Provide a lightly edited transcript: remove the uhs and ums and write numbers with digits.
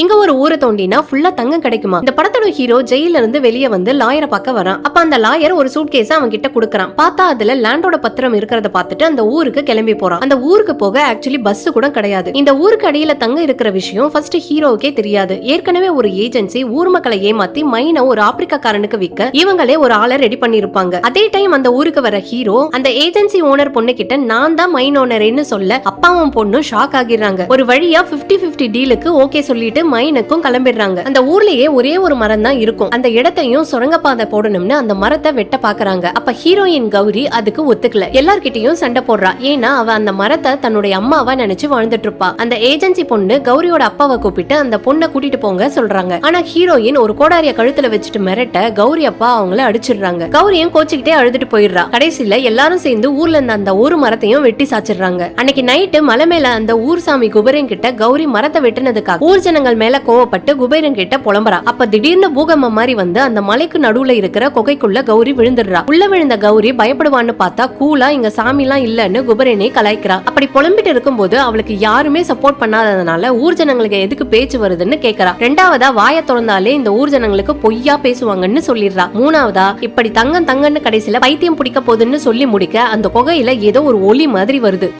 இங்க ஒரு ஊரை தோண்டினா ஃபுல்லா தங்கம் கிடைக்குமா? இந்த படத்தோட ஹீரோ ஜெயில இருந்து வெளியே வந்து லாயரை பார்க்க வரான். அப்ப அந்த லாயர் ஒரு சூட் கேஸ் அவன் கிட்ட குடுக்கறான். பார்த்தா அதுல லேண்டோட பத்திரம் இருக்கிறத பார்த்துட்டு அந்த ஊருக்கு கிளம்பி போறான். அந்த ஊருக்கு போக ஆக்சுவலி பஸ் கூட கிடையாது. இந்த ஊருக்கு அடியில தங்கம் இருக்கிற விஷயம் ஃபர்ஸ்ட் ஹீரோவுக்கே தெரியாது. ஏற்கனவே ஒரு ஏஜென்சி ஊர் மக்களை ஏமாத்தி மைனை ஒரு ஆப்பிரிக்காரனுக்கு விற்க இவங்களே ஒரு ஆளை ரெடி பண்ணிருப்பாங்க. அதே டைம் அந்த ஊருக்கு வர ஹீரோ அந்த ஏஜென்சி ஓனர் பொண்ணு கிட்ட நான் தான் மைன் ஓனர்னு சொல்ல அப்பாவும் பொண்ணு ஷாக் ஆகிடுறாங்க. ஒரு வழியா 50-50 டீலுக்கு ஓகே சொல்லிட்டு மைனுக்கும் கிளம்பிடுறாங்க. அந்த ஊர்லயே ஒரே ஒரு மரம் தான் இருக்கும். அந்த இடத்தையும் சுரங்கப்பாதை போடணும்னு அந்த மரத்தை வெட்ட பாக்குறாங்க. அப்ப ஹீரோயின் கௌரி அதுக்கு ஒத்துக்கல. எல்லார்கிட்டயும் சண்டை போடுறா. ஏன்னா அவ அந்த மரத்தை தன்னுடைய அம்மாவா நினைச்சு வாழ்ந்துட்டு இருப்பா. அந்த ஏஜென்சி பொண்ணு கௌரியோட அப்பாவை கூப்பிட்டு அந்த பொண்ணை கூட்டிட்டு போங்க சொல்றாங்க. ஆனா ஹீரோயின் ஒரு கோடாரிய கழுத்துல வச்சுட்டு மிரட்ட கௌரி அப்பா அவங்கள அடிச்சிடுறாங்க. கௌரியும் கோச்சிக்கிட்டே அழுதுட்டு போயிடுறா. கடைசியில எல்லாரும் சேர்ந்து ஊர்ல இருந்த அந்த ஒரு மரத்தையும் வெட்டி சாச்சிடுறாங்க. அன்னைக்கு நைட்டு மலை மேல அந்த ஊர் சாமி குபேரன் கிட்ட கௌரி மரத்தை வெட்டினதுக்காக ஊர் ஜனங்கள் மேல கோவப்பட்டு குபேரன் கிட்ட புலம்புறா. அப்ப திடீர்னு பூகம்பம் மாதிரி வந்து அந்த மலைக்கு நடுவுல இருக்கிற குகைக்குள்ள கௌரி விழுந்துடுறா. உள்ள விழுந்த கௌரி பயப்படுவான்னு பார்த்தா கூலா இங்க சாமி எல்லாம் இல்லன்னு குபேரனை கலாய்க்கிறா. அப்படி புலம்பிட்டு இருக்கும்போது அவளுக்கு யாருமே சப்போர்ட் பண்ணாததுனால ஊர் ஜனங்களுக்கு எதுக்கு பேச்சு வருதுன்னு கேக்குறா. ரெண்டாவதா வாய திறந்தாலே இந்த ஊர் ஜனங்களுக்கு பொய்யா பேசுவாங்கன்னு சொல்லிடுறா. மூணாவதா இப்படி தங்கன்னு கடைசியில பைத்தியம் பிடிக்க போகுதுன்னு சொல்லி முடிக்க அந்த குகையில ஏதோ ஒரு ஒலி மாதிரி வருது.